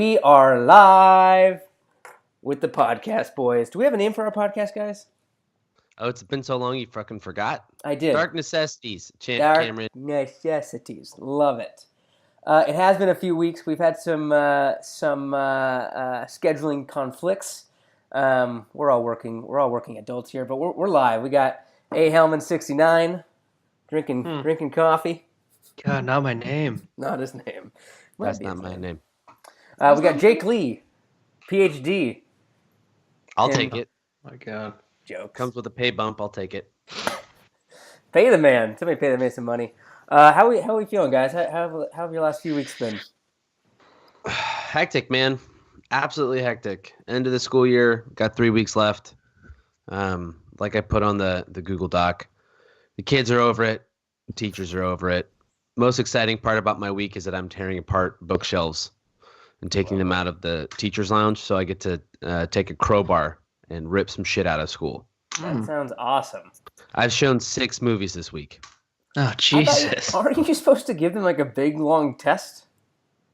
We are live with the podcast, boys. Do we have a name for our podcast, guys? Oh, it's been so long you fucking forgot. I did. Dark Necessities, Dark Cameron. Necessities. Love it. It has been a few weeks. We've had some scheduling conflicts. We're all working adults here, but we're live. We got A. Hellman 69 drinking coffee. God, not my name. Not his name. That's not my name. We got Jake Lee, PhD. I'll take it. My God. Jokes. Comes with a pay bump. I'll take it. Pay the man. Somebody pay the man some money. How are we feeling, guys? How have your last few weeks been? Hectic, man. Absolutely hectic. End of the school year. Got 3 weeks left. Like I put on the Google Doc. The kids are over it. The teachers are over it. Most exciting part about my week is that I'm tearing apart bookshelves and taking them out of the teacher's lounge, so I get to take a crowbar and rip some shit out of school. That sounds awesome. I've shown 6 movies this week. Oh, Jesus. Aren't you supposed to give them like a big, long test?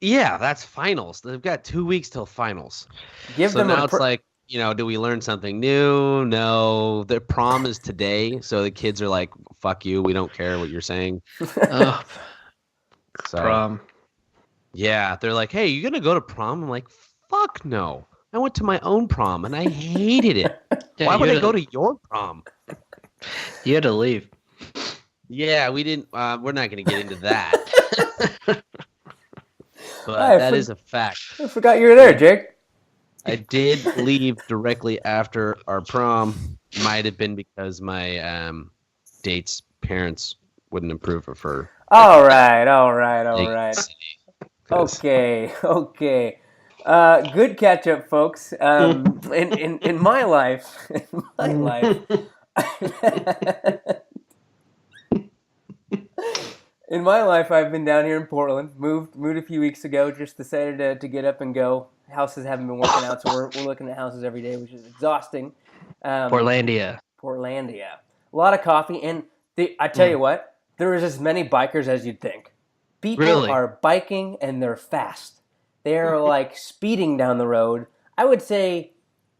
Yeah, that's finals. They've got 2 weeks till finals. Give so them now it's like, do we learn something new? No. Their prom is today, so the kids are like, fuck you, we don't care what you're saying. Oh, So, prom. yeah, they're like, hey, you gonna go to prom? I'm like, fuck no. I went to my own prom, and I hated it. Yeah, Why would I you go to your prom? had to leave. Yeah, we didn't. We're not going to get into that. But that is a fact. I forgot you were there, Jake. I did leave directly after our prom. Might have been because my date's parents wouldn't approve of her. All right. Okay. Good catch up, folks. In my life, in my life, I've been down here in Portland. Moved a few weeks ago. Just decided to get up and go. Houses haven't been working out, so we're looking at houses every day, which is exhausting. Portlandia. A lot of coffee, and I tell you what, there is as many bikers as you'd think. People Really? are biking, and they're fast. They're like speeding down the road. I would say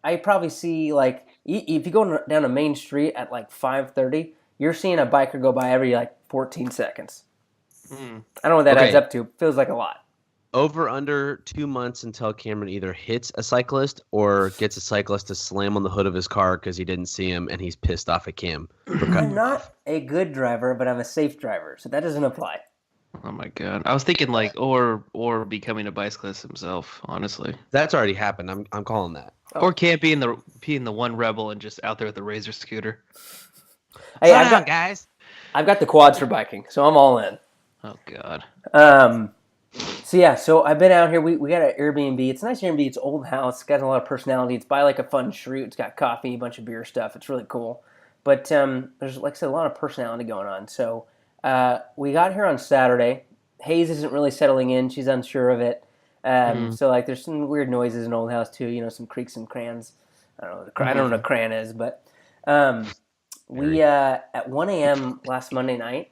I probably see like if you go down a main street at like 5:30, you're seeing a biker go by every like 14 seconds. I don't know what that adds up to. Feels like a lot. Over under 2 months until Cameron either hits a cyclist or gets a cyclist to slam on the hood of his car because he didn't see him and he's pissed off at Cam. I'm not a good driver, but I'm a safe driver, so that doesn't apply. Oh, my God. I was thinking like, or becoming a bicyclist himself, honestly. That's already happened. I'm calling that. Or can't be in the one rebel and just out there with the Razor scooter. Hey, guys. I've got the quads for biking, so I'm all in. Oh, God. So I've been out here. We got an Airbnb. It's a nice Airbnb. It's an old house. It's got a lot of personality. It's by like a fun street. It's got coffee, a bunch of beer stuff. It's really cool. But there's, like I said, a lot of personality going on. So we got here on Saturday. Hayes isn't really settling in. She's unsure of it. So like there's some weird noises in the old house too. Some creaks and crans. I don't know what a cran is, but we at 1 a.m. last Monday night,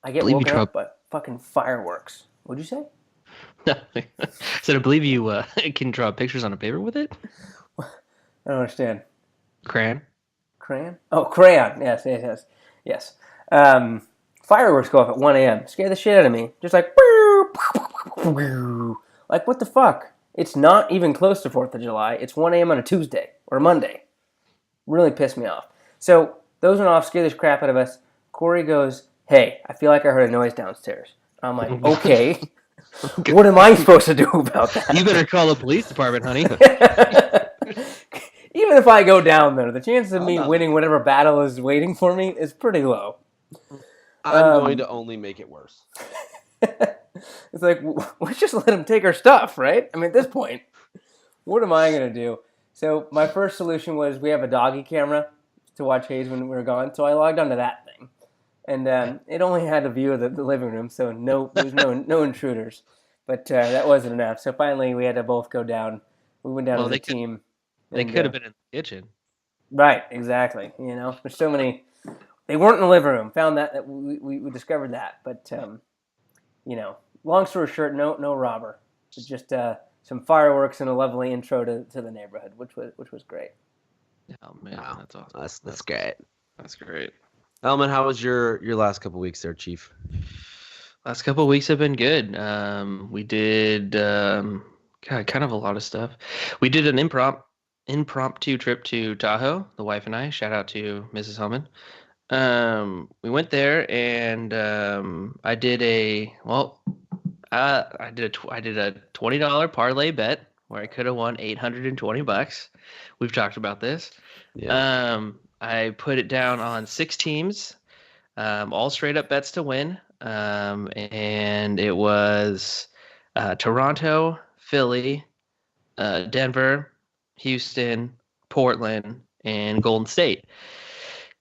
I get woken up by fucking fireworks. What'd you say? So I believe you can draw pictures on a paper with it? I don't understand. Crayon? Oh, crayon. Yes. Fireworks go off at 1 a.m. Scare the shit out of me. Just like, like what the fuck? It's not even close to 4th of July. It's 1 a.m. on a Tuesday or a Monday. Really pissed me off. So those went off, scared the crap out of us. Corey goes, hey, I feel like I heard a noise downstairs. I'm like, okay. What am I supposed to do about that? You better call the police department, honey. Even if I go down there, the chances of me winning whatever battle is waiting for me is pretty low. I'm going to only make it worse. It's like, let's just let him take our stuff, right? I mean, at this point, what am I going to do? So my first solution was we have a doggy camera to watch Hayes when we were gone, so I logged onto that thing. And it only had a view of the living room, so there's no intruders. But that wasn't enough. So finally, we had to both go down. We went down as a team. They could have been in the kitchen. Right, exactly. There's so many. They weren't in the living room. Found that we discovered that. But long story short, no robber. It's just some fireworks and a lovely intro to the neighborhood, which was great. Oh man, Wow. that's awesome. That's great. That's great. Elman, how was your last couple weeks there, Chief? Last couple of weeks have been good. We did God, kind of a lot of stuff. We did an impromptu trip to Tahoe, the wife and I. Shout out to Mrs. Hellman. We went there and I did I did a $20 parlay bet where I could have won $820. We've talked about this. Yeah. I put it down on 6 teams, all straight up bets to win. And it was Toronto, Philly, Denver, Houston, Portland, and Golden State.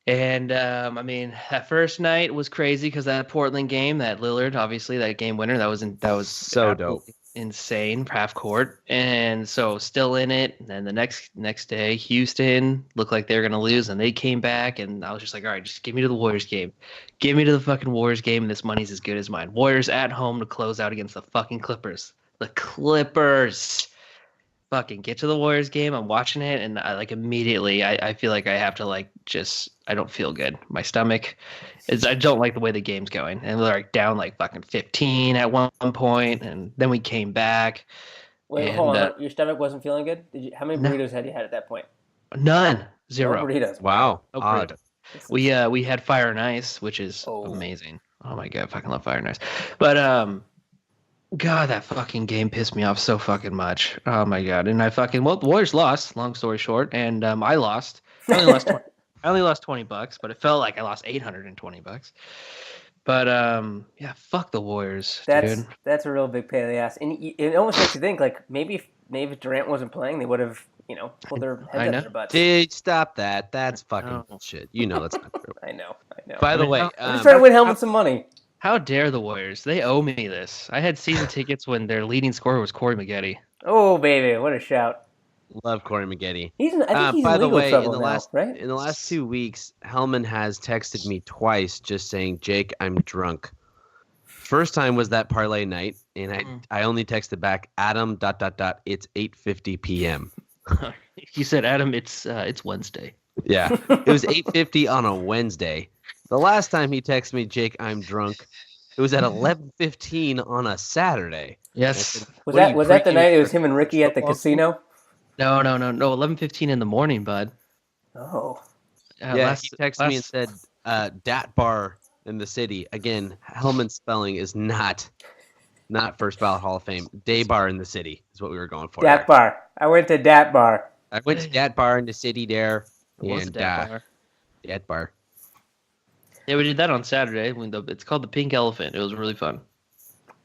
And I mean, that first night was crazy because that Portland game, that Lillard, obviously that game winner, that was So dope. insane, half court, and so still in it. And then the next day, Houston looked like they were gonna lose, and they came back, and I was just like, all right, just give me to the Warriors game, give me to the fucking Warriors game, and this money's as good as mine. Warriors at home to close out against the fucking Clippers. The Clippers. Fucking get to the Warriors game. I'm watching it, and I like immediately. I feel like I have to like just. I don't feel good. My stomach is. I don't like the way the game's going, and they're like down like fucking 15 at one point, and then we came back. Wait, And, hold on. Your stomach wasn't feeling good? How many No. burritos had you had at that point? None, No zero. burritos. Wow. No Odd. burritos. We had fire and ice, which is amazing. Oh my god, I fucking love fire and ice. But God, that fucking game pissed me off so fucking much. Oh my god! And the Warriors lost. Long story short, and I lost. I only lost. I only lost $20, but it felt like I lost $820. But yeah, fuck the Warriors, dude. That's a real big pain in the ass, and it almost makes you think like maybe if Durant wasn't playing, they would have pulled their heads out of their butts. Dude, stop that. That's fucking bullshit. You know that's not true. I know. By the way, I'm just trying to win Helmet some money. How dare the Warriors? They owe me this. I had season tickets when their leading scorer was Corey Maggette. Oh baby, what a shout! Love Corey Maggette. I think he's by in the legal way, trouble in the now, right? in the last 2 weeks, Hellman has texted me twice just saying, "Jake, I'm drunk." First time was that parlay night, and I only texted back, "Adam ... It's 8:50 p.m." You said, "Adam, it's Wednesday." Yeah, it was 8:50 on a Wednesday. The last time he texted me, "Jake, I'm drunk," it was at 11:15 on a Saturday. Yes. Said, was that the night it was him and Ricky at the casino? No. 11:15 in the morning, bud. Oh. He texted me and said, "Dat bar in the city." Again, Hellman's spelling is not first ballot Hall of Fame. Day bar in the city is what we were going for. Dat bar. I went to Dat bar. I went to Dat bar in the city there. It was and Dat bar. Dat bar. Yeah, we did that on Saturday. It's called the Pink Elephant. It was really fun.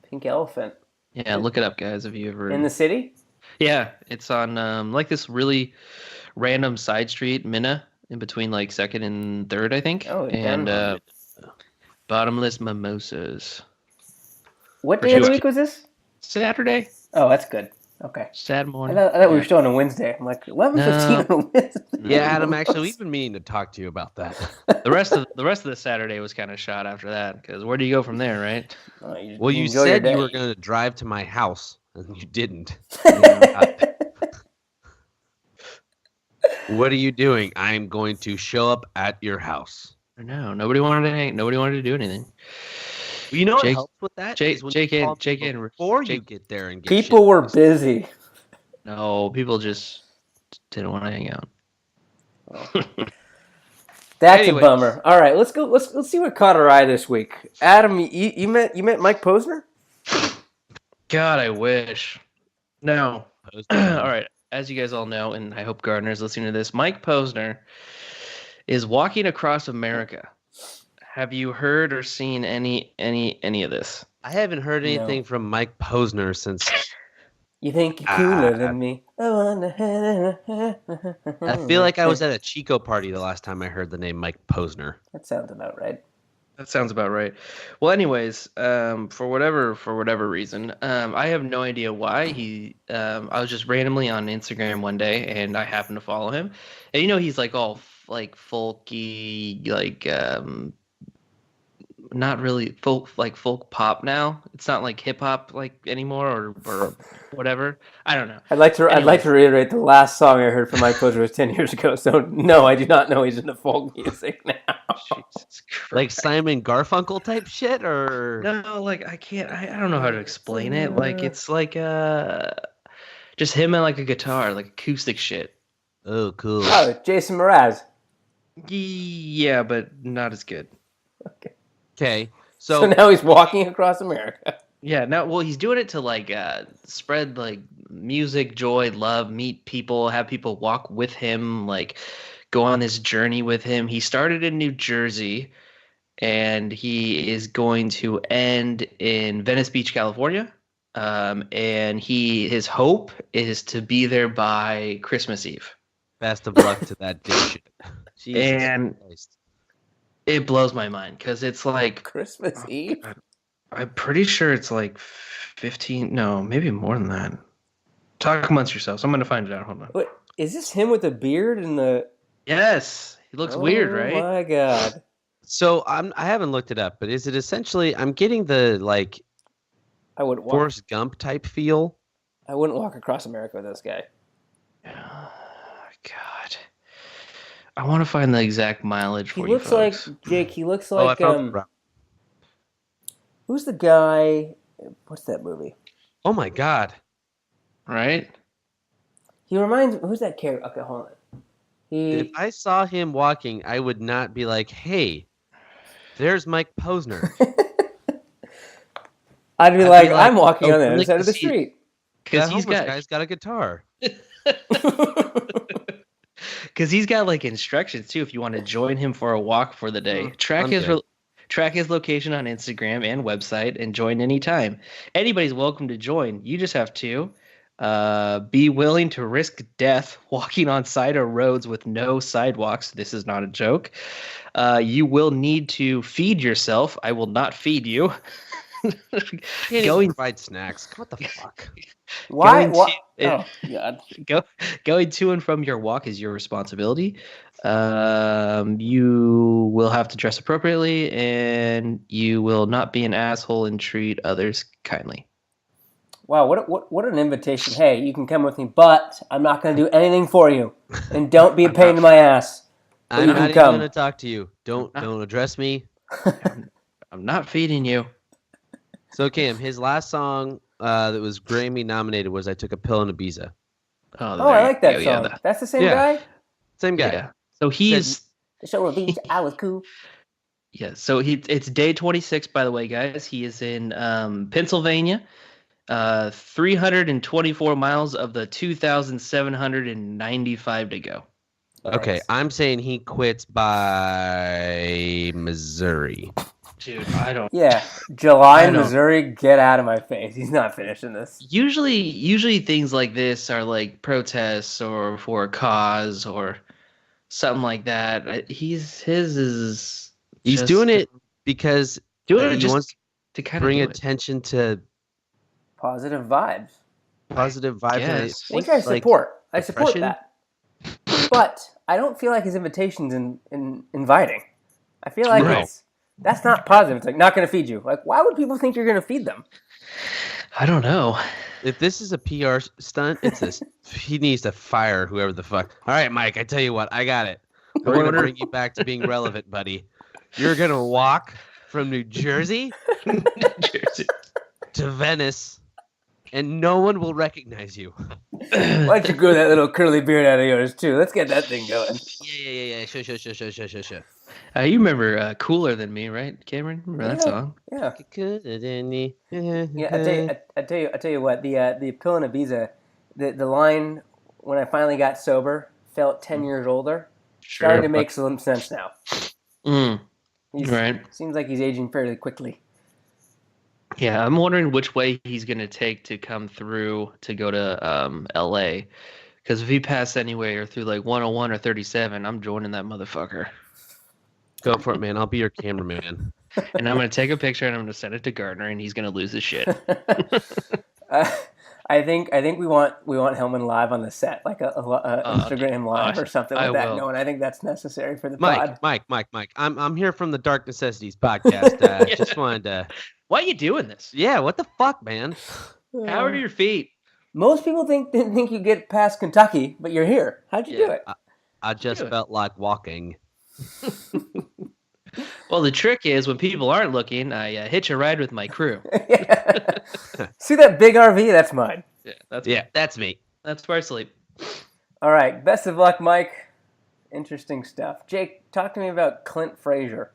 Pink Elephant. Yeah, look it up, guys, if you ever... In the city? Yeah, it's on like this really random side street, Minna, in between like 2nd and 3rd, I think. Oh, and bottomless mimosas. What day of the week was this? Saturday. Oh, that's good. Okay. Sad morning. I thought we were still on a Wednesday. I'm like 11:15 on a Wednesday. Yeah, Adam. Actually, we've been meaning to talk to you about that. The rest of the Saturday was kind of shot after that because where do you go from there, right? You said you were going to drive to my house, and you didn't. What are you doing? I'm going to show up at your house. I know. Nobody wanted to do anything. You know what helps with that? Jake in before you get there and get people were busy. No, people just didn't want to hang out. That's a bummer. All right, let's go. Let's see what caught our eye this week. Adam, you met Mike Posner? God, I wish. No. All right. As you guys all know, and I hope Gardner's listening to this, Mike Posner is walking across America. Have you heard or seen any of this? I haven't heard anything from Mike Posner since. You think you're cooler than me? I feel like I was at a Chico party the last time I heard the name Mike Posner. That sounds about right. That sounds about right. Well, anyways, for whatever reason, I have no idea why I was just randomly on Instagram one day and I happened to follow him, and he's like all like folky, like not really folk pop now. It's not like hip hop like anymore or whatever. I don't know. I'd like Anyways, to reiterate the last song I heard from Mike Posner was 10 years ago. So no, I do not know he's into folk music now. Jesus Like Christ. Simon Garfunkel type shit, or No, like I can't. I don't know how to explain it. Like it's like just him and like a guitar, like acoustic shit. oh, cool. Oh, Jason Mraz. Yeah, but not as good. Okay. Okay, So now he's walking across America. Yeah, no, well, he's doing it to like spread like music, joy, love, meet people, have people walk with him, like go on this journey with him. He started in New Jersey and he is going to end in Venice Beach, California. And his hope is to be there by Christmas Eve. best of luck to that dipshit. Jesus And Christ. it blows my mind because it's like Christmas Eve? I'm pretty sure it's like 15. No, maybe more than that. Talk amongst yourselves. I'm gonna find it out. Hold on. Wait, is this him with the beard and the? Yes, he looks weird, right? Oh my god! So I haven't looked it up, but is it essentially? I'm getting the like I wouldn't walk. Forrest Gump type feel. I wouldn't walk across America with this guy. God, I want to find the exact mileage for He you looks like folks. Jake. He looks Oh, I like found the route. who's the guy? What's that movie? Oh my God. Right? He reminds. Who's that character? Okay, hold on. If I saw him walking, I would not be like, "Hey, there's Mike Posner." I'd be like, I'm walking on the other side of the because street. Because That he's homeless got guy's got a guitar. because he's got like instructions too. If you want to join him for a walk for the day, track his location on Instagram and website, and join anytime. Anybody's welcome to join. You just have to be willing to risk death walking on side of roads with no sidewalks. This is not a joke. You will need to feed yourself. I will not feed you. Can't even provide snacks. What the fuck? Why? Going What? to- Oh God! Going to and from your walk is your responsibility. You will have to dress appropriately, and you will not be an asshole and treat others kindly. Wow! What an invitation! Hey, you can come with me, but I'm not going to do anything for you, and don't be a pain in my ass. But I'm you not can even come. gonna talk to you. Don't address me. I'm not feeding you. So Cam, his last song that was Grammy nominated was "I Took a Pill in Ibiza." Oh, there I you like that go. song. Yeah, That's the same Yeah. guy. Same guy. yeah. So he's The show will be. I was cool. yeah. So it's day 26, by the way, guys. He is in Pennsylvania. 324 miles of the 2,795 to go. Okay, Nice. I'm saying he quits by Missouri. Dude, I don't. Yeah, July I in don't- Missouri. Get out of my face. He's not finishing this. Usually things like this are like protests or for a cause or something like that. His is He's just doing it because doing it he just wants to to kind of bring do it. attention to Positive vibes, positive vibes. And I Guess. think, which I like, support. I support depression? that. But I don't feel like his invitation's in inviting. I feel like No. that's not positive. It's like not going to feed you. Like, why would people think you're going to feed them? I don't know. If this is a PR stunt, it's this. He needs to fire whoever the fuck. All right, Mike, I tell you what, I got it. We're going to bring you back to being relevant, buddy. You're going to walk from New Jersey to Venice, and no one will recognize you. Why don't you grow that little curly beard out of yours too? Let's get that thing going. Yeah. Sure. You remember Cooler Than Me, right, Cameron? Remember that song? Yeah. Yeah, I tell you what. The pill in Ibiza, the line when I finally got sober, felt 10 years older. Starting to make some sense now. Right. Seems like he's aging fairly quickly. Yeah, I'm wondering which way he's going to take to come through to go to LA. Because if he passed anywhere through like 101 or 37, I'm joining that motherfucker. Go for it, man. I'll be your cameraman. And I'm going to take a picture and I'm going to send it to Gardner and he's going to lose his shit. I think we want Hellman live on the set, like a Instagram live or something I with that will. going. I think that's necessary for the Mike, pod. Mike. I'm here from the Dark Necessities podcast. Yeah. Just wanted to. Why are you doing this? Yeah, what the fuck, man? How are your feet? Most people didn't think you get past Kentucky, but you're here. How'd you do it? I just felt like walking. Well, the trick is when people aren't looking, I hitch a ride with my crew. Yeah. See that big RV? That's mine. Yeah, That's me. that's where I sleep. All right. Best of luck, Mike. Interesting stuff. Jake, talk to me about Clint Frazier.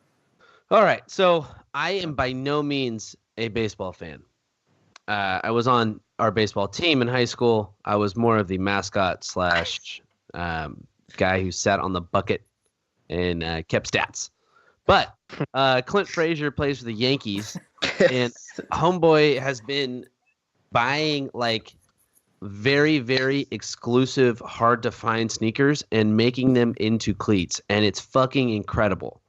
All right, so I am by no means a baseball fan. I was on our baseball team in high school. I was more of the mascot slash guy who sat on the bucket and kept stats. But Clint Frazier plays for the Yankees, and homeboy has been buying like very, very exclusive, hard to find sneakers and making them into cleats, and it's fucking incredible.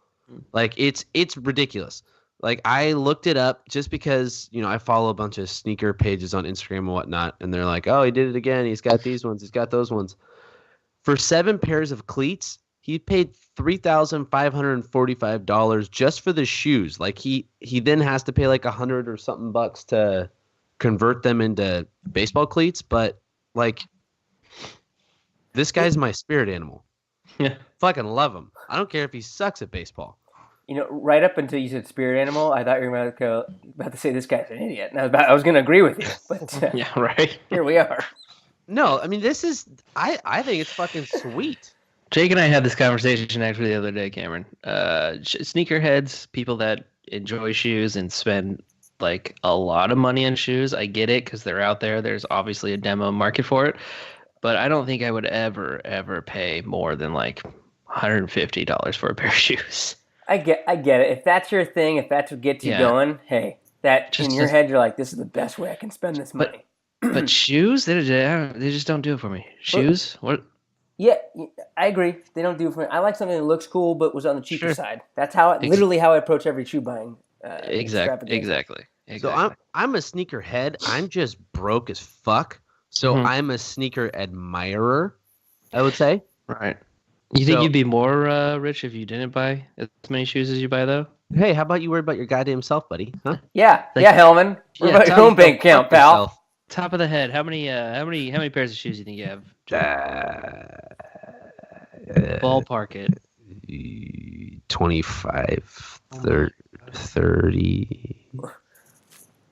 Like it's ridiculous. Like I looked it up just because, you know, I follow a bunch of sneaker pages on Instagram and whatnot, and they're like, oh, he did it again. He's got these ones. He's got those ones. For 7 pairs of cleats, he paid $3,545 just for the shoes. Like he then has to pay like $100 or something bucks to convert them into baseball cleats. But like, this guy's my spirit animal. Yeah. Fucking love him. I don't care if he sucks at baseball. You know, right up until you said spirit animal, I thought you were about to say this guy's an idiot. And I was going to agree with you, but Yeah, right. here we are. No, I mean, this is, I think it's fucking sweet. Jake and I had this conversation actually the other day, Cameron. Sneakerheads, people that enjoy shoes and spend like a lot of money on shoes. I get it because they're out there. There's obviously a demo market for it. But I don't think I would ever pay more than like $150 for a pair of shoes. I get it. If that's your thing, if that's what gets you going, hey, that Just in your head, you're like, this is the best way I can spend this money. But shoes, they just don't do it for me. Shoes, what? Yeah, I agree. They don't do it for me. I like something that looks cool but was on the cheaper Sure. side. That's literally how I approach every shoe buying. Exactly. So I'm a sneaker head. I'm just broke as fuck. So I'm a sneaker admirer, I would say. Right. You think you'd be more rich if you didn't buy as many shoes as you buy, though? Hey, how about you worry about your goddamn self, buddy? Huh? Yeah, Hellman. What about your own bank account, pal? Top of the head, how many pairs of shoes do you think you have? Ballpark it. 25, 30.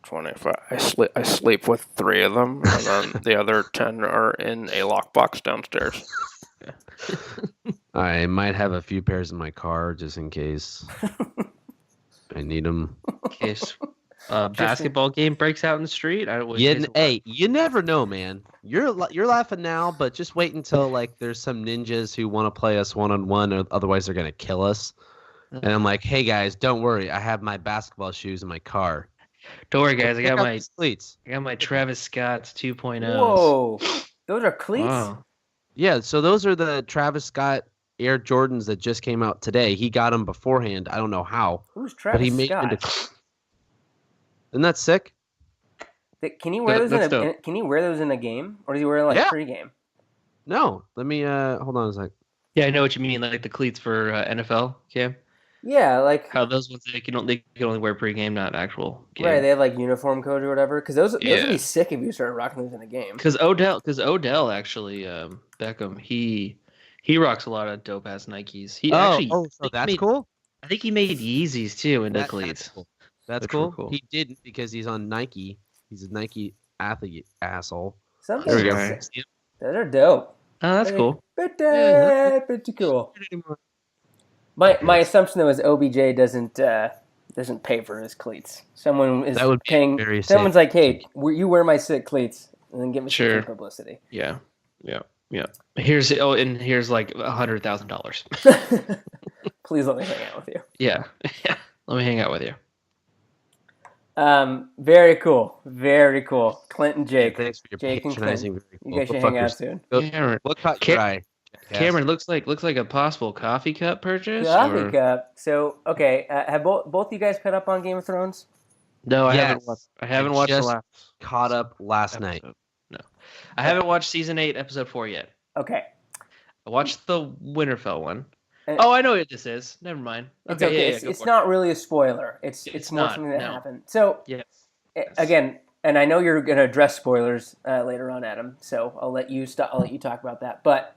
25. I sleep with 3 of them, and then the other 10 are in a lockbox downstairs. I might have a few pairs in my car just in case I need them. In case a basketball game breaks out in the street. Hey, you never know, man. You're laughing now, but just wait until like there's some ninjas who want to play us one-on-one, or otherwise they're gonna kill us. And I'm like, hey guys, don't worry. I have my basketball shoes in my car. Don't worry, guys. I got my cleats. I got my Travis Scott's 2.0. Whoa, those are cleats. Wow. Yeah, so those are the Travis Scott Air Jordans that just came out today. He got them beforehand. I don't know how. Who's Travis but he made Scott? Isn't that sick? Can he wear those Can he wear those in a game, or does he wear them like pre-game? No. Let me hold on a sec. Yeah, I know what you mean. Like the cleats for NFL, Cam. Yeah, like How those ones they can only wear pregame, not actual game. Right, they have like uniform codes or whatever. Because those would be sick if you started rocking those in a game. Because Odell actually Beckham he rocks a lot of dope ass Nikes. So that's cool. I think he made Yeezys too into cleats. That's cool. He didn't because he's on Nike. He's a Nike athlete asshole. There we go. Those are dope. Oh, that's cool. Pretty cool. My assumption though is OBJ doesn't pay for his cleats. Someone is paying. Someone's like, "Hey, you wear my sick cleats, and then give me some publicity." Yeah. Here's like $100,000. Please let me hang out with you. Yeah. Let me hang out with you. Very cool. Clint and Jake. Thanks for your Jake and patronizing. Clint. You guys should hang out soon. Cameron, what caught your eye? Cameron looks like a possible coffee cup purchase. Coffee cup. So okay, have both you guys caught up on Game of Thrones? No, I haven't watched the last. Caught up last night. I haven't watched season 8, episode 4 yet. Okay. I watched the Winterfell one. And Oh, I know what this is. Never mind. it's Okay, okay. yeah, go It's for it. not really a spoiler. It's It's more not, something that no. happened. So Yes. again, and I know you're going to address spoilers later on, Adam. So I'll let you stop. I'll let you talk about that. But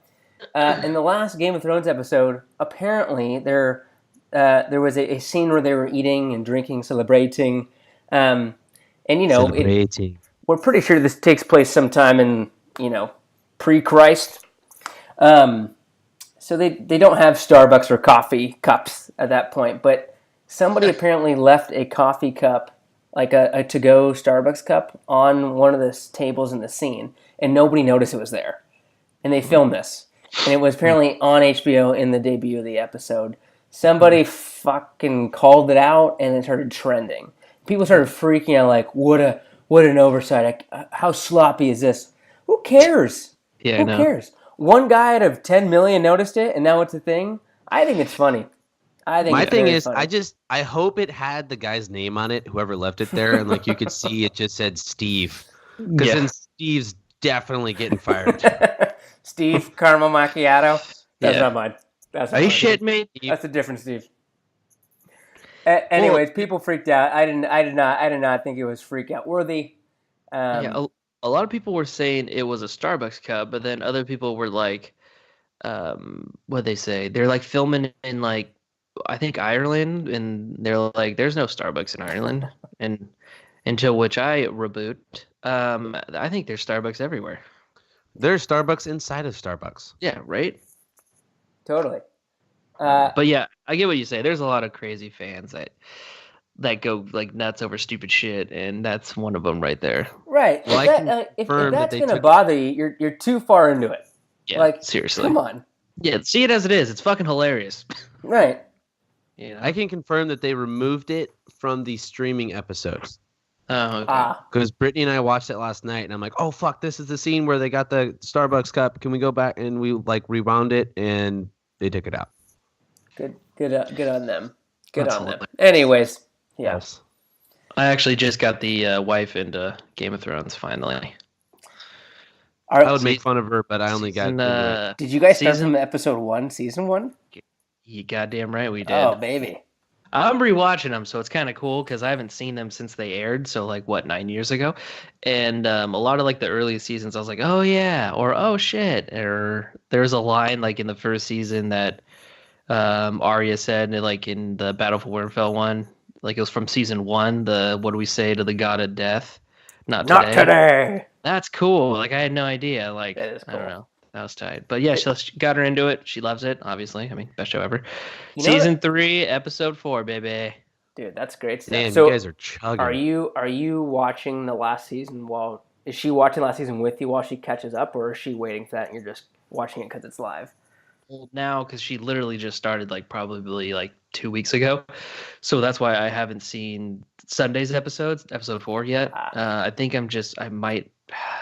in the last Game of Thrones episode, apparently there was a scene where they were eating and drinking, celebrating, and Celebrating. we're pretty sure this takes place sometime in pre-Christ. So they don't have Starbucks or coffee cups at that point, but somebody apparently left a coffee cup, like a to-go Starbucks cup, on one of the tables in the scene, and nobody noticed it was there. And they filmed this, and it was apparently on HBO in the debut of the episode. Somebody fucking called it out, and it started trending. People started freaking out, like, what an oversight! How sloppy is this? Who cares? Yeah, I Who know. cares? One guy out of 10 million noticed it, and now it's a thing. I think it's funny. My thing is, funny. I hope it had the guy's name on it, whoever left it there, and like you could see it just said Steve, because Yeah. then Steve's definitely getting fired. Steve Caramel Macchiato. That's Yeah. not mine. That's not Are you mine. shitting me? That's a different Steve. Anyways, people freaked out. I did not think it was freak out worthy. Yeah, a lot of people were saying it was a Starbucks cup, but then other people were like, what'd they say? They're like filming in like, I think Ireland, and they're like, there's no Starbucks in Ireland, and until which I reboot. I think there's Starbucks everywhere. There's Starbucks inside of Starbucks. Yeah, right. Totally. But yeah, I get what you say. There's a lot of crazy fans that go like nuts over stupid shit, and that's one of them right there. Right. Well, If confirm that that's they going to took- bother you, you're too far into it. Yeah, Like, seriously. come on. Yeah, see it as it is. It's fucking hilarious. Right. You know? I can confirm that they removed it from the streaming episodes. Oh, okay. Because Brittany and I watched it last night, and I'm like, "Oh fuck, this is the scene where they got the Starbucks cup. Can we go back?" And we like rewound it, and they took it out. Good on them. Good That's on them. hilarious. Anyways, yeah. Yes. I actually just got the wife into Game of Thrones finally. I would make fun of her, but I only got Season, into it. Did you guys start season- from episode 1, season 1? You goddamn right we did. Oh, baby. I'm rewatching them, so it's kind of cool because I haven't seen them since they aired. So like what, 9 years ago, and a lot of like the early seasons, I was like, oh yeah, or oh shit, or there's a line like in the first season that Arya said, like in the Battle for Winterfell one, like it was from season 1. The what do we say to the god of death? Not today. That's cool. Like I had no idea. Like That is I don't cool. know. That was tight. But yeah, she got her into it. She loves it. Obviously, I mean, best show ever. You know Season 3, episode 4, baby. Dude, that's great stuff. Damn, So, you guys are chugging. are you watching the last season is she watching last season with you while she catches up, or is she waiting for that and you're just watching it because it's live? Old now because she literally just started like probably like 2 weeks ago, so that's why I haven't seen Sunday's episode 4 yet. I think I might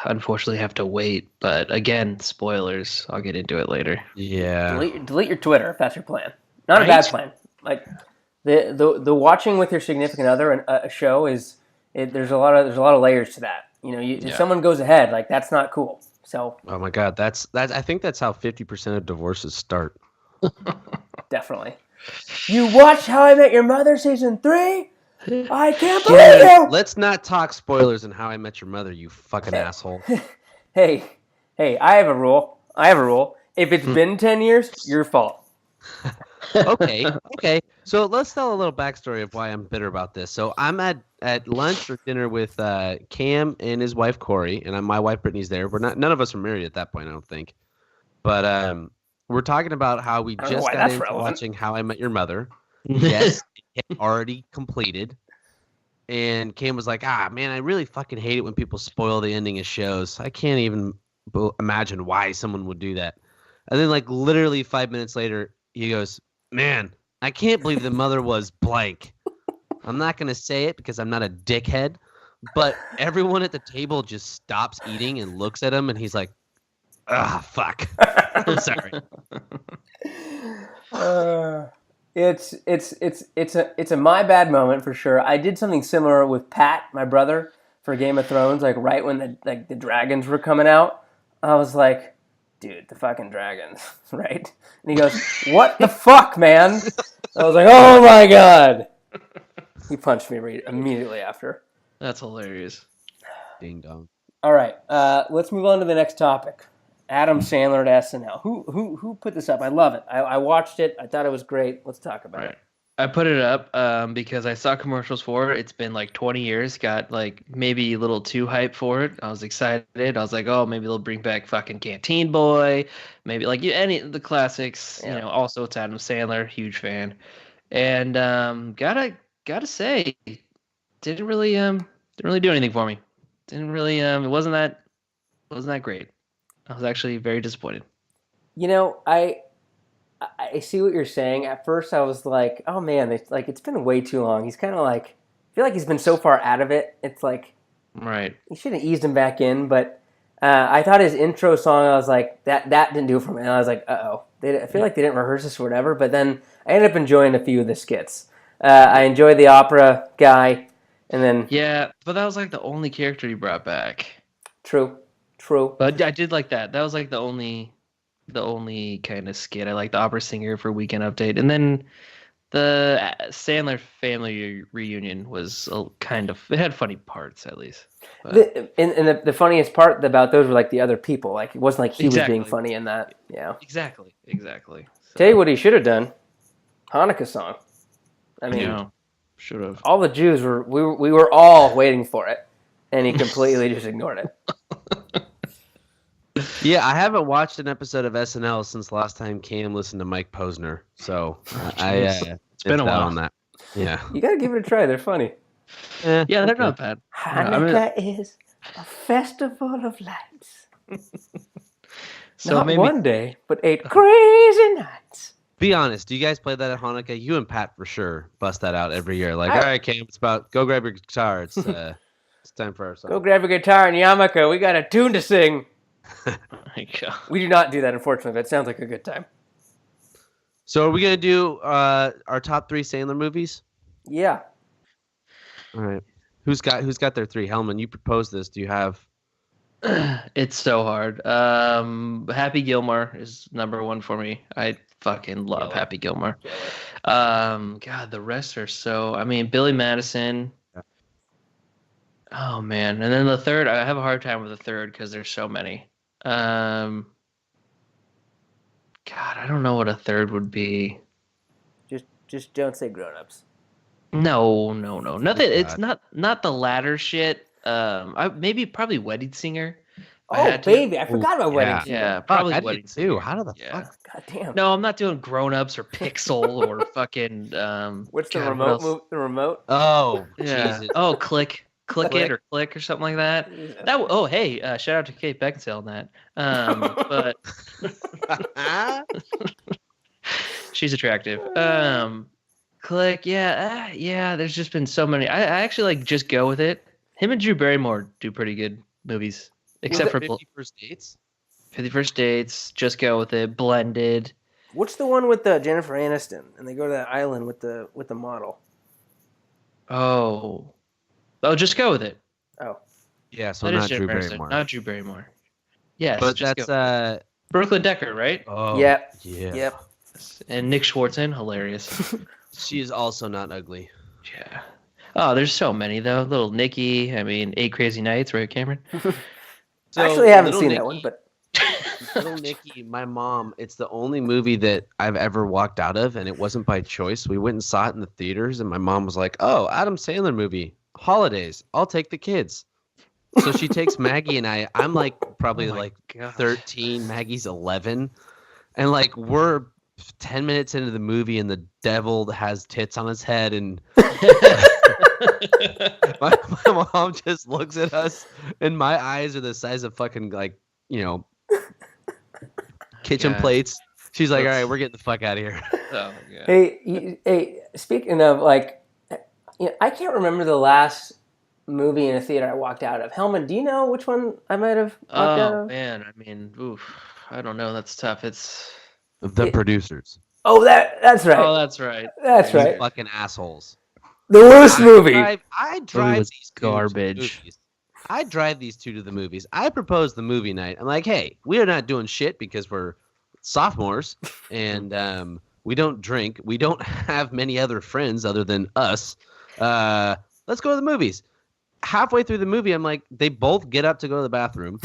unfortunately have to wait, but again, spoilers. I'll get into it later. Yeah. Delete your Twitter if that's your plan. Not a bad plan. Like the watching with your significant other a show there's a lot of layers to that. You know, if someone goes ahead, like that's not cool. So Oh my god, that's I think that's how 50% of divorces start. definitely. You watch How I Met Your Mother season 3? I can't believe you. Let's not talk spoilers in How I Met Your Mother, you fucking asshole. Hey, I have a rule. If it's been 10 years, your fault. Okay. So let's tell a little backstory of why I'm bitter about this. So I'm at lunch or dinner with Cam and his wife Corey, and my wife Brittany's there. None of us are married at that point, I don't think. But we're talking about how we I don't know just why got that's into relevant. watching How I Met Your Mother. Yes, it had already completed. And Cam was like, man, I really fucking hate it when people spoil the ending of shows. I can't even imagine why someone would do that. And then like literally 5 minutes later, he goes, man, I can't believe the mother was blank. I'm not going to say it because I'm not a dickhead, but everyone at the table just stops eating and looks at him, and he's like, fuck. I'm sorry. It's a my bad moment for sure. I did something similar with Pat, my brother, for Game of Thrones, like right when the dragons were coming out. I was like, dude, the fucking dragons, right? And he goes, what the fuck, man? I was like, oh my god. He punched me immediately after. That's hilarious. Ding dong. All right, let's move on to the next topic. Adam Sandler at SNL. Who put this up? I love it. I watched it. I thought it was great. Let's talk about it. I put it up because I saw commercials for it. It's been like 20 years. Got like maybe a little too hyped for it. I was excited. I was like, oh, maybe they'll bring back fucking Canteen Boy. Maybe like any of the classics. Yeah. You know, also it's Adam Sandler, huge fan. And gotta say, didn't really do anything for me. Didn't really it wasn't that great. I was actually very disappointed. You know, I see what you're saying. At first, I was like, "Oh man, it's been way too long." He's kind of like, I feel like he's been so far out of it. It's like, Right. you should have eased him back in. But I thought his intro song, I was like, that didn't do it for me. And I was like, uh-oh. I feel like they didn't rehearse this or whatever. But then I ended up enjoying a few of the skits. I enjoyed the opera guy, and then Yeah, but that was like the only character he brought back. true. But I did like that. That was like the only kind of skit. I like the opera singer for Weekend Update, and then the Sandler family reunion was it had funny parts at least. But, The funniest part about those were like the other people. Like it wasn't like he was being Exactly. funny in that. Yeah. exactly. So, Tell you what he should have done. Hanukkah song. I mean, you know, should have. all the Jews we were all waiting for it, and he completely just ignored it. Yeah, I haven't watched an episode of SNL since last time Cam listened to Mike Posner. So it's been a while on that. Yeah. You gotta give it a try. They're funny. Yeah, they're not bad. Hanukkah is a festival of lights. So Not maybe one day, but 8 crazy nights. Be honest. Do you guys play that at Hanukkah? You and Pat for sure bust that out every year. Like, all right, Cam, go grab your guitar. It's time for our song. Go grab a guitar and yarmulke. We got a tune to sing. Oh my God. We do not do that, unfortunately, but it sounds like a good time. So are we gonna do our top 3 Sandler movies? Yeah. All right. Who's got their 3? Hellman, you proposed this. Do you have? It's so hard. Happy Gilmore is number 1 for me. I fucking love Happy Gilmore. God, the rest are so. I mean, Billy Madison. Yeah. Oh man, and then the third, I have a hard time with the third because there's so many. God, I don't know what a third would be. Just don't say grown-ups. No, nothing. It's God. not the latter shit. Probably Wedding Singer. Oh, baby. I forgot about Wedding Singer. Yeah, Fuck, probably I Wedding did Singer. too. How the Yeah. fuck? God damn. No, I'm not doing Grown Ups or Pixel or fucking. What's the God, what remote else? move? The remote? Oh, Yeah. Jesus. Oh, click it or click or something like that. Oh, hey, shout out to Kate Beckinsale on that. But she's attractive. Click, yeah. There's just been so many. I actually like Just Go With It. Him and Drew Barrymore do pretty good movies, except for 50 First Dates. 50 First Dates. Just Go With It. Blended. What's the one with Jennifer Aniston and they go to that island with the model? Oh, Just Go With It. Oh, Yeah, so That is not Drew Jennifer Aniston, Barrymore. not Drew Barrymore. Yes, But Just that's Go. Brooklyn Decker, right? oh yep. yeah. Yep. And Nick Swartzen, hilarious. She is also not ugly. Yeah. Oh, there's so many though. Little Nicky. I mean, 8 Crazy Nights, right, Cameron? So, Actually, I haven't Little seen Nicky- that one, but Little Nicky, my mom, it's the only movie that I've ever walked out of, and it wasn't by choice. We went and saw it in the theaters, and my mom was like, "Oh, Adam Sandler movie, holidays. I'll take the kids." So she takes Maggie and I. I'm like probably Oh my like God. 13. Maggie's 11, and like we're 10 minutes into the movie, and the devil has tits on his head, and my mom just looks at us, and my eyes are the size of fucking kitchen God. plates. She's like, "All That's- right, we're getting the fuck out of here." Oh, yeah. hey, speaking of I can't remember the last movie in a theater I walked out of. Hellman, do you know which one I might have walked out Oh of? man, I mean, oof. I don't know. That's tough. It's. The producers, Oh, that's right. Oh, that's right. That's these right. fucking assholes. The worst movie. I drive was these dudes to garbage. movies. I drive these two to the movies. I propose the movie night. I'm like, hey, we are not doing shit because we're sophomores and we don't drink. We don't have many other friends other than us. Let's go to the movies. Halfway through the movie, I'm like, they both get up to go to the bathroom.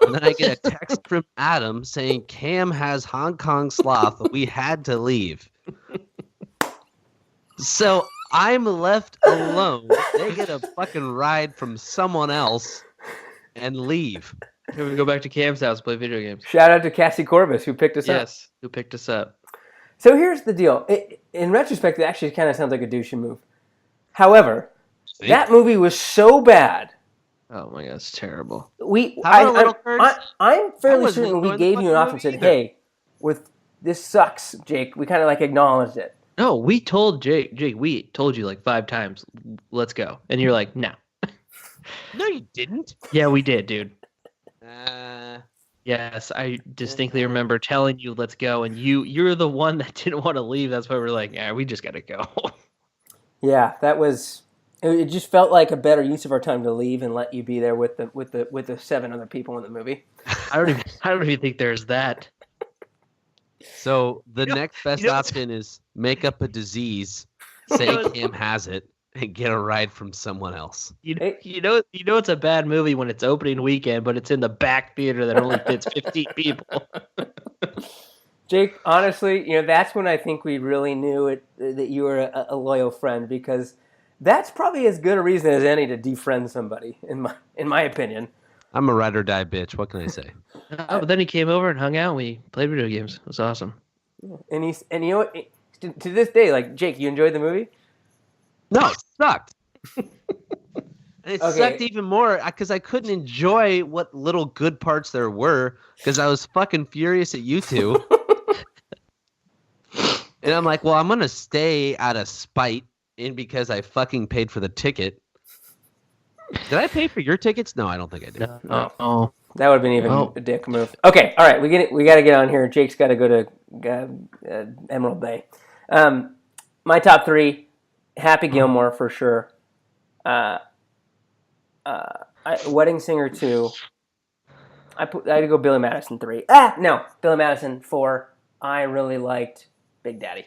And then I get a text from Adam saying Cam has Hong Kong sloth. We had to leave. So I'm left alone. They get a fucking ride from someone else and leave. Here we go back to Cam's house, play video games. Shout out to Cassie Corbis who picked us up. Yes, who picked us up? So here's the deal. In retrospect, it actually kind of sounds like a douchey move. However, that movie was so bad. Oh my god, it's terrible. I'm fairly certain we gave you an offer and said, "Hey, this sucks, Jake." We kind of like acknowledged it. No, we told Jake, we told you like 5 times, let's go. And you're like, no. No, you didn't. Yeah, we did, dude. Yes, I distinctly remember telling you, let's go. And you're the one that didn't want to leave. That's why we're like, yeah, we just got to go. Yeah, it just felt like a better use of our time to leave and let you be there with the 7 other people in the movie. I don't even think there's that. So the next best option is make up a disease, say Cam has it, and get a ride from someone else. You know it's a bad movie when it's opening weekend, but it's in the back theater that only fits 15 people. Jake, honestly, that's when I think we really knew that you were a loyal friend, because that's probably as good a reason as any to defriend somebody, in my opinion. I'm a ride or die bitch. What can I say? Oh, but then he came over and hung out and we played video games. It was awesome. And you know what? To this day, like, Jake, you enjoyed the movie? No, it sucked. And it sucked even more because I couldn't enjoy what little good parts there were because I was fucking furious at you two. And I'm like, well, I'm going to stay out of spite and because I fucking paid for the ticket. Did I pay for your tickets? No, I don't think I did. No. That would have been even a dick move. Okay, all right, we got to get on here. Jake's got to go to Emerald Bay. My top 3, Happy Gilmore for sure. Wedding Singer 2. I had to go Billy Madison 3. Billy Madison 4. I really liked Big Daddy.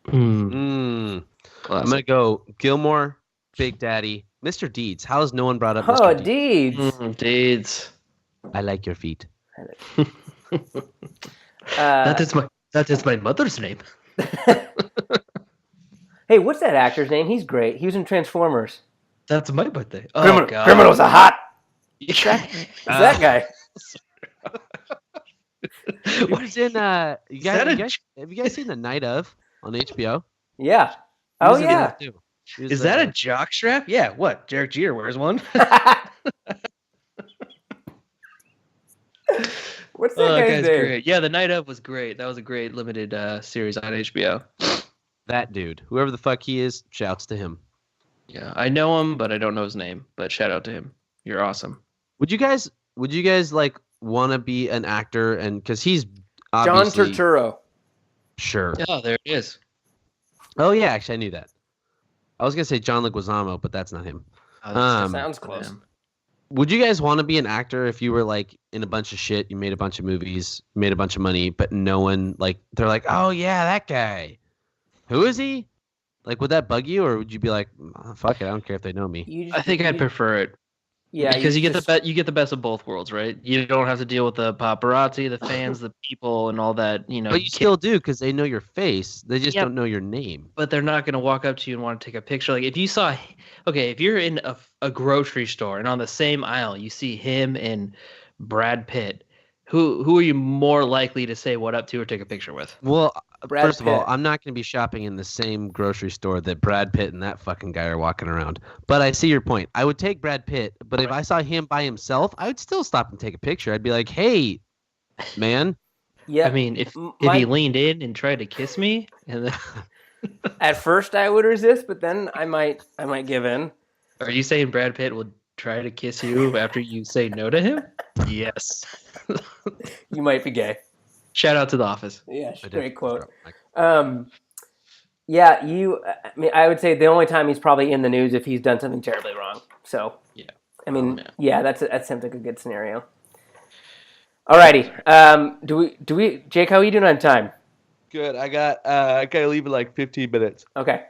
I'm gonna go Gilmore, Big Daddy, Mr. Deeds. How has no one brought up Mr. Oh, Deeds? Deeds. I like your feet. That is my mother's name. Hey, what's that actor's name? He's great. He was in Transformers. That's my birthday. Oh, God. Criminals are hot. It's that guy. What's in have you guys seen The Night Of on HBO? Yeah. Oh yeah. Is that a jockstrap? Yeah. What? Derek Jeter wears one. What's that guy's name? Great. Yeah, The Night Of was great. That was a great limited series on HBO. That dude, whoever the fuck he is, shouts to him. Yeah, I know him, but I don't know his name. But shout out to him. You're awesome. Would you guys like want to be an actor? And because he's obviously John Turturro. Sure. Oh, there it is. Oh yeah, actually I knew that. I was gonna say John Leguizamo, but that's not him. Sounds close. Would you guys want to be an actor if you were like in a bunch of shit, you made a bunch of movies, made a bunch of money, but no one they're like, oh yeah, that guy. Who is he? Like, would that bug you, or would you be like, oh, fuck it, I don't care if they know me? I think I'd prefer it. Yeah, because you get the best of both worlds, right? You don't have to deal with the paparazzi, the fans, the people, and all that. But you still do because they know your face. They just don't know your name. But they're not going to walk up to you and want to take a picture. Like if you're in a grocery store and on the same aisle you see him and Brad Pitt, who are you more likely to say what up to or take a picture with? Well, first of all, I'm not going to be shopping in the same grocery store that Brad Pitt and that fucking guy are walking around. But I see your point. I would take Brad Pitt, but if I saw him by himself, I would still stop and take a picture. I'd be like, "Hey, man." Yeah. I mean, if he leaned in and tried to kiss me, and then at first I would resist, but then I might give in. Are you saying Brad Pitt would try to kiss you after you say no to him? Yes. You might be gay. Shout out to The Office. Yeah, great quote. I would say the only time he's probably in the news if he's done something terribly wrong. So, yeah. I mean, Yeah. yeah, that seems like a good scenario. Alrighty. Do we Jake? How are you doing on time? Good. I gotta leave in like 15 minutes. Okay.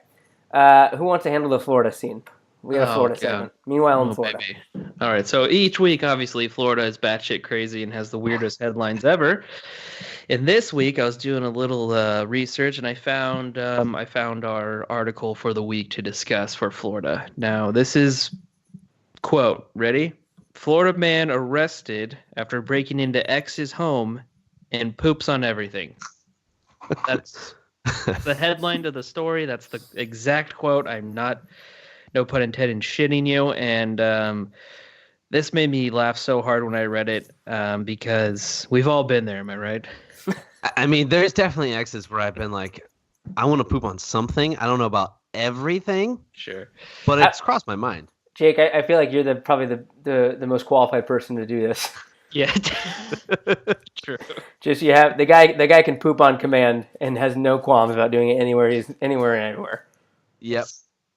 Who wants to handle the Florida scene? We got a Florida segment. Meanwhile, in Oh, Florida. baby. All right. So each week, obviously, Florida is batshit crazy and has the weirdest headlines ever. And this week, I was doing a little research, and I found our article for the week to discuss for Florida. Now, this is quote. Ready? Florida man arrested after breaking into ex's home and poops on everything. That's the headline to the story. That's the exact quote. I'm not, no pun intended, shitting you. And this made me laugh so hard when I read it because we've all been there. Am I right? I mean, there's definitely exes where I've been like, I want to poop on something. I don't know about everything, Sure. but it's crossed my mind. Jake, I feel like you're probably the most qualified person to do this. Yeah. True. Just you have the guy can poop on command and has no qualms about doing it anywhere and everywhere. Yep.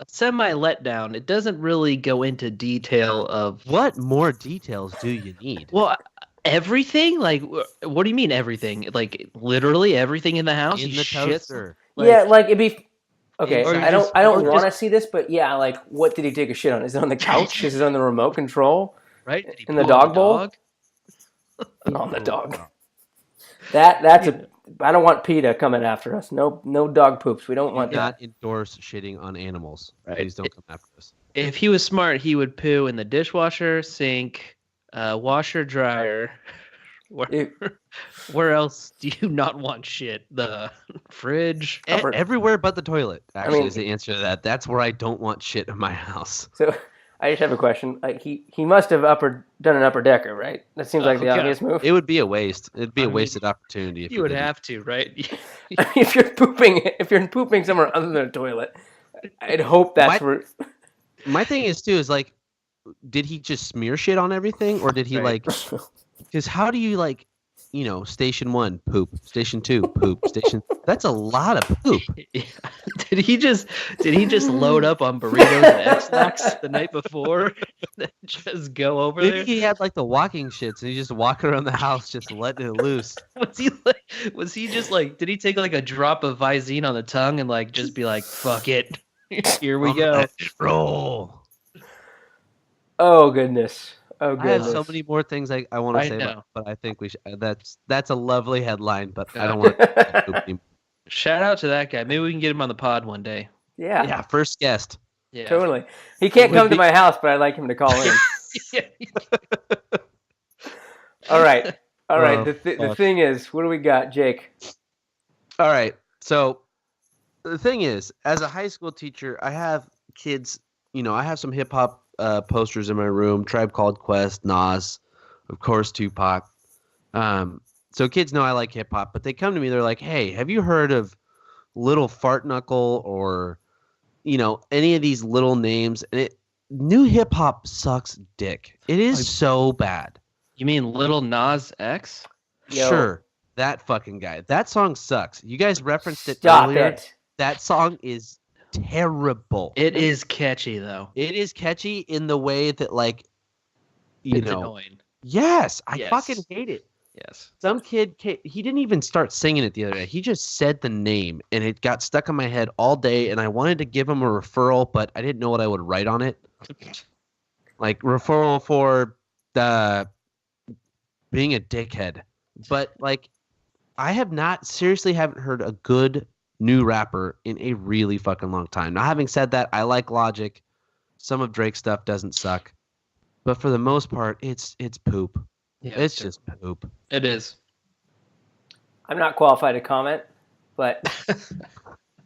A semi letdown. It doesn't really go into detail of What more details do you need? well, everything. Like, what do you mean everything? Like literally everything in the house. In He the shits- toaster. Yeah, like it'd be okay. Or I don't just- I don't or want to just- see this, but yeah, like what did he take a shit on? Is it on the couch? Is it on the remote control? Right? Did he In the poo on dog bowl? dog? On the dog. That's a. I don't want PETA coming after us. No dog poops. We don't Do want not that. endorse shitting on animals. Right. Please don't come after us. If he was smart, he would poo in the dishwasher, sink, washer, dryer. Where else do you not want shit? The fridge. Covered. Everywhere but the toilet, actually, mean- is the answer to that. That's where I don't want shit in my house. So I just have a question. Like he must have done an upper decker, right? That seems like the yeah. obvious move. It would be a waste. It'd be I a mean, wasted opportunity if You would didn't. have to, right? I mean, if you're pooping somewhere other than a toilet, I'd hope that's where. My thing is too is like, did he just smear shit on everything, or did he Right. like? Because how do you like, station 1 poop, station 2 poop, station. That's a lot of poop. Yeah. Did he just load up on burritos and X-Lax the night before? And just go over Maybe there? he had like the walking shits and he just walk around the house just letting it loose. Was he just like? Did he take like a drop of Visine on the tongue and like just be like, "Fuck it, here we go"? Let it roll. Oh goodness. Oh I have goodness. so many more things I want to I say, know. but I think we should. That's a lovely headline, but I don't want to poop anymore. Shout out to that guy. Maybe we can get him on the pod one day. Yeah, Yeah, first guest. Yeah. totally. He can't Would come to be- my house, but I'd like him to call in. All right. All right. Oh, The fuck. thing is, what do we got, Jake? All right. So the thing is, as a high school teacher, I have kids. I have some hip hop posters in my room. Tribe Called Quest, Nas, of course, Tupac. So kids know I like hip hop, but they come to me. They're like, "Hey, have you heard of Little Fart Knuckle or any of these little names?" And new hip hop sucks dick. It is so bad. You mean Little Nas X? Yo. Sure, that fucking guy. That song sucks. You guys referenced it Stop earlier. it. That song is terrible. It is catchy though. It is catchy in the way that, like, It's annoying. yes, I Yes. fucking hate it. Yes. Some kid, he didn't even start singing it the other day. He just said the name, and it got stuck in my head all day, and I wanted to give him a referral, but I didn't know what I would write on it. Like, referral for being a dickhead. But, like, I haven't heard a good new rapper in a really fucking long time. Now, having said that, I like Logic. Some of Drake's stuff doesn't suck. But for the most part, it's poop. Yeah, It's just poop. It is. I'm not qualified to comment, but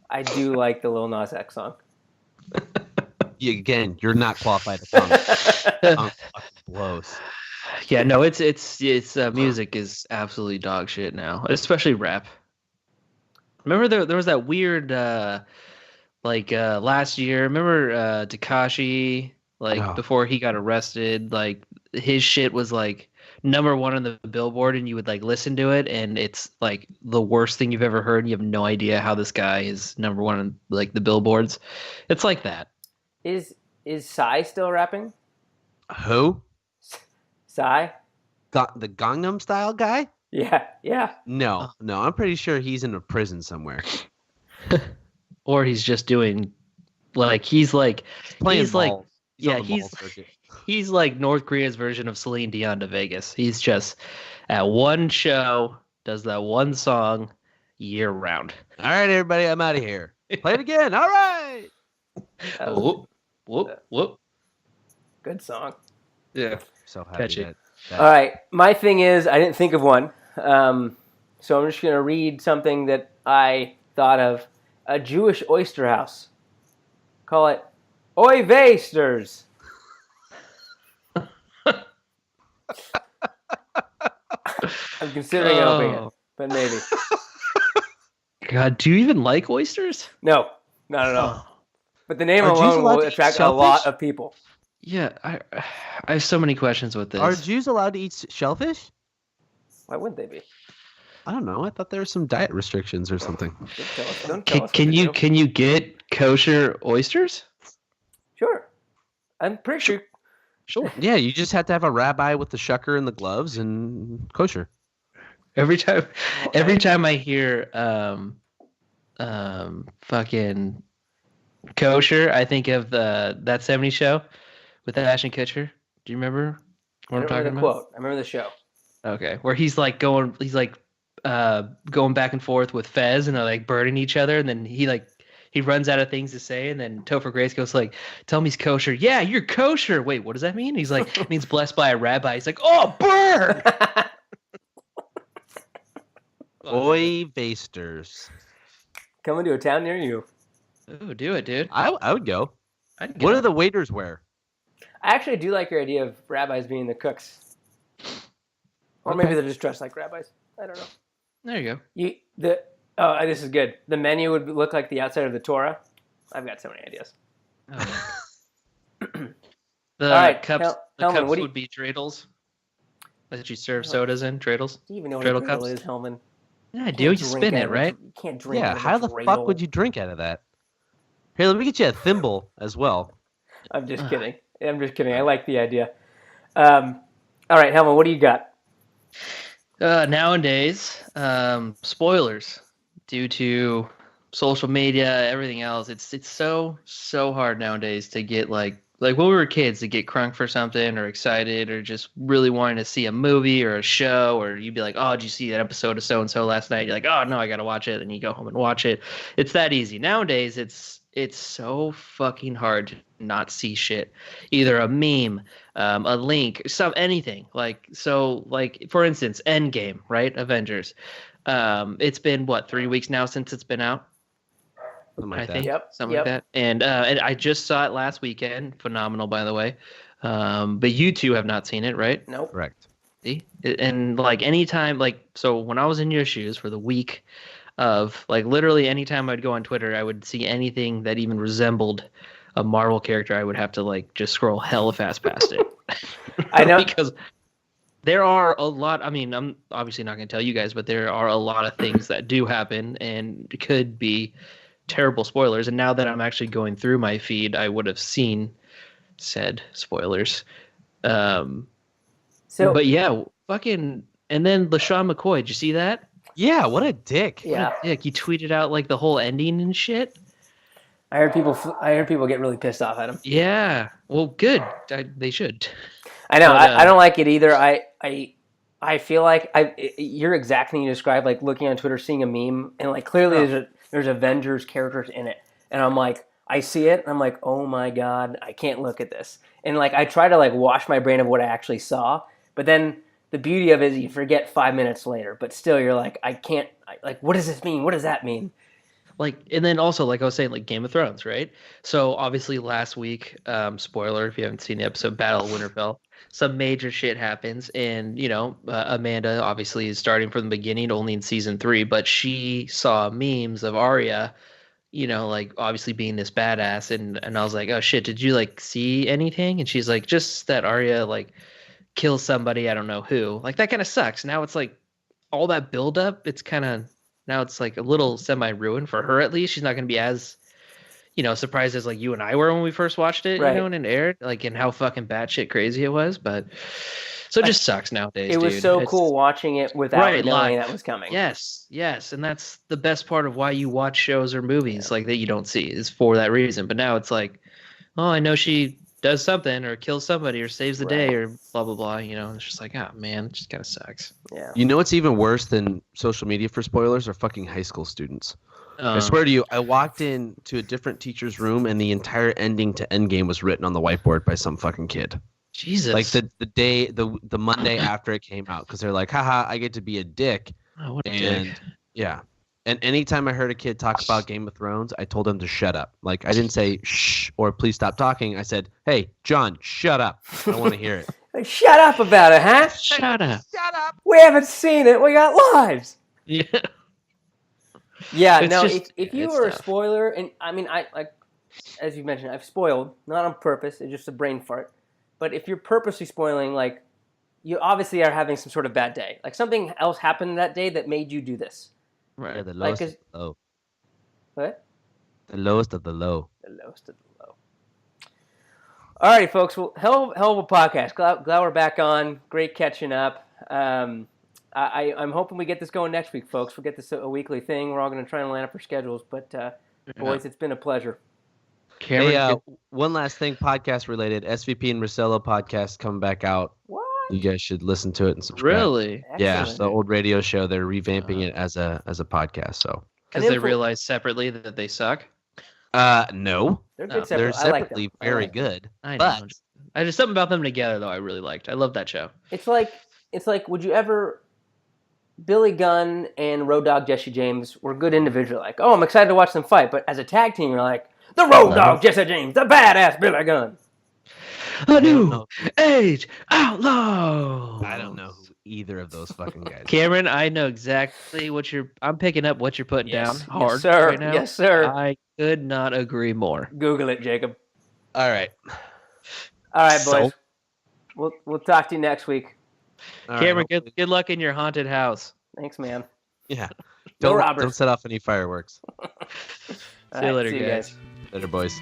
I do like the Lil Nas X song. Again, you're not qualified to comment. Song fucking blows. Yeah, no, it's music is absolutely dog shit now, especially rap. Remember there was that weird last year. Remember Tekashi Oh. before he got arrested, like his shit was like number 1 on the Billboard, and you would like listen to it, and it's like the worst thing you've ever heard, and you have no idea how this guy is number 1 on like the billboards. It's like that. Is Psy still rapping? Who? Psy? The Gangnam Style guy? Yeah. No, I'm pretty sure he's in a prison somewhere. Or he's just doing like he's like Playing he's like balls. He's on yeah, the mall circuit. he's like North Korea's version of Celine Dion to Vegas. He's just at one show, does that one song year round. All right, everybody, I'm out of here. Play it again. All right. Whoop, whoop, whoop. Good song. Yeah. So happy Catchy. that All right. My thing is, I didn't think of one. So I'm just going to read something that I thought of. A Jewish oyster house. Call it Oy Veysters. I'm considering opening it, but maybe. God, do you even like oysters? No, not at all. But the name Are Jews alone allowed will to eat attract a shellfish? lot of people. Yeah, I have so many questions with this. Are Jews allowed to eat shellfish? Why wouldn't they be? I don't know. I thought there were some diet restrictions or something. Don't tell us. Can what to you do. can you get kosher oysters? Sure. I'm pretty sure. Sure. Yeah, you just have to have a rabbi with the shucker and the gloves and kosher. Every time I hear fucking kosher, I think of that 70s show with Ashton Kutcher. Do you remember I what I'm don't talking remember the about? quote. I remember the show. Okay, where he's going back and forth with Fez, and they're like burning each other, and then he runs out of things to say, and then Topher Grace goes like, "Tell me he's kosher." Yeah, you're kosher. Wait, what does that mean? He's like, it means blessed by a rabbi. He's like, oh, burn. Oy Veysters. Coming to a town near you. Oh, do it, dude. I would go. I'd What go. do the waiters wear? I actually do like your idea of rabbis being the cooks. Or maybe they're just dressed like rabbis. I don't know. There you go. This is good. The menu would look like the outside of the Torah. I've got so many ideas. Oh. The All right, cups, Hellman, what do you- would be dreidels that you serve sodas in. Dreidels. Do you even know what a Dreidel dreidel cups? is, Hellman? Yeah, I do. You spin it, right? You can't drink Yeah, out of how a the dreidel. fuck would you drink out of that? Here, let me get you a thimble as well. I'm just kidding. I like the idea. All right, Hellman, what do you got? Nowadays, spoilers due to social media, everything else. It's so hard nowadays to get like when we were kids to get crunk for something or excited or just really wanting to see a movie or a show, or you'd be like, oh, did you see that episode of so and so last night? You're like, oh no, I gotta watch it, and you go home and watch it. It's that easy nowadays. It's so fucking hard to not see shit, either a meme, a link, anything. Like for instance, Endgame, right? Avengers. It's been what, 3 weeks now since it's been out. Something like I that. think Yep. like that. And I just saw it last weekend. Phenomenal, by the way. But you two have not seen it, right? Nope. Correct. See? And like anytime, so when I was in your shoes for the week of literally anytime I'd go on Twitter, I would see anything that even resembled a Marvel character, I would have to just scroll hella fast past it. I know. Because there are a lot. I mean, I'm obviously not going to tell you guys, but there are a lot of things that do happen and could be terrible spoilers. And now that I'm actually going through my feed, I would have seen said spoilers. But yeah, fucking. And then LaShawn McCoy, did you see that? Yeah, what a dick. Yeah. What a dick. He tweeted out the whole ending and shit. I heard people get really pissed off at him. Yeah. Well, good. They should. I know. But, I don't like it either. I feel like you're exactly you described, looking on Twitter, seeing a meme, and clearly there's Avengers characters in it, and I'm like, I see it, and I'm like, oh my god, I can't look at this, and I try to wash my brain of what I actually saw, but then the beauty of it is you forget 5 minutes later, but still you're like, I can't, what does this mean? What does that mean? And then also, like I was saying, Game of Thrones, right? So obviously last week, spoiler if you haven't seen the episode, Battle of Winterfell, some major shit happens, and Amanda obviously is starting from the beginning, only in season 3, but she saw memes of Arya, obviously being this badass, and I was like, oh shit, did you see anything? And she's like, just that Arya kills somebody, I don't know who. That kind of sucks. Now it's all that buildup, it's kind of. Now it's a little semi-ruined for her, at least. She's not going to be as, surprised as like you and I were when we first watched it, Right. and it aired, like, and how fucking batshit crazy it was. But so it just sucks nowadays. It was dude. so It's- cool watching it without Right, knowing live. that was coming. Yes, and that's the best part of why you watch shows or movies like that you don't see is for that reason. But now it's like, oh, I know she does something or kills somebody or saves the day or blah blah blah. It's just like, oh man, it just kind of sucks. Yeah. You know what's even worse than social media for spoilers are fucking high school students. I swear to you, I walked into a different teacher's room and the entire ending to Endgame was written on the whiteboard by some fucking kid. Jesus. Like the Monday after it came out, because they're like, haha, I get to be a dick. Oh, what a And dick. yeah. And anytime I heard a kid talk about Game of Thrones, I told him to shut up. Like, I didn't say shh or please stop talking. I said, hey, John, shut up. I don't want to hear it. Like, shut up about it, huh? Shut up. Shut up. We haven't seen it. We got lives. Yeah. Yeah, It's no, just- if you it's were a tough. spoiler, and I mean, I like, as you mentioned, I've spoiled, not on purpose, it's just a brain fart. But if you're purposely spoiling, like, you obviously are having some sort of bad day. Like, something else happened that day that made you do this. Yeah, Right. the Like, lowest of the low. What? The lowest of the low. The lowest of the low. All right, folks. Well, hell of a podcast. Glad we're back on. Great catching up. I'm hoping we get this going next week, folks. We'll get this a weekly thing. We're all going to try and line up our schedules. But, boys, it's been a pleasure. Cameron, Hey, one last thing, podcast related. SVP and Rosello podcast coming back out. What? You guys should listen to it and subscribe. really? Yeah, Excellent. the old radio show. They're revamping it as a podcast. So, Because And they info- realize separately that they suck. no, They're No, good separate. they're I like them. separately I very like them. good. I know. But I just something about them together though I really liked. I love that show. It's like, would you ever... Billy Gunn and Road Dogg Jesse James were good individually. Like, oh, I'm excited to watch them fight. But as a tag team, you're like, the Road Dogg Jesse James, the badass Billy Gunn. A don't new know. age outlaw. I don't know who either of those fucking guys. Cameron, I know exactly what I'm picking up what you're putting Yes. down hard Yes, sir. right now. Yes, sir. I could not agree more. Google it, Jacob. All right. All right, boys. So- We'll talk to you next week. All right, Cameron, hopefully- good luck in your haunted house. Thanks, man. Yeah. Go Don't Roberts. set off any fireworks. All See you right, later, see you guys. Later, boys.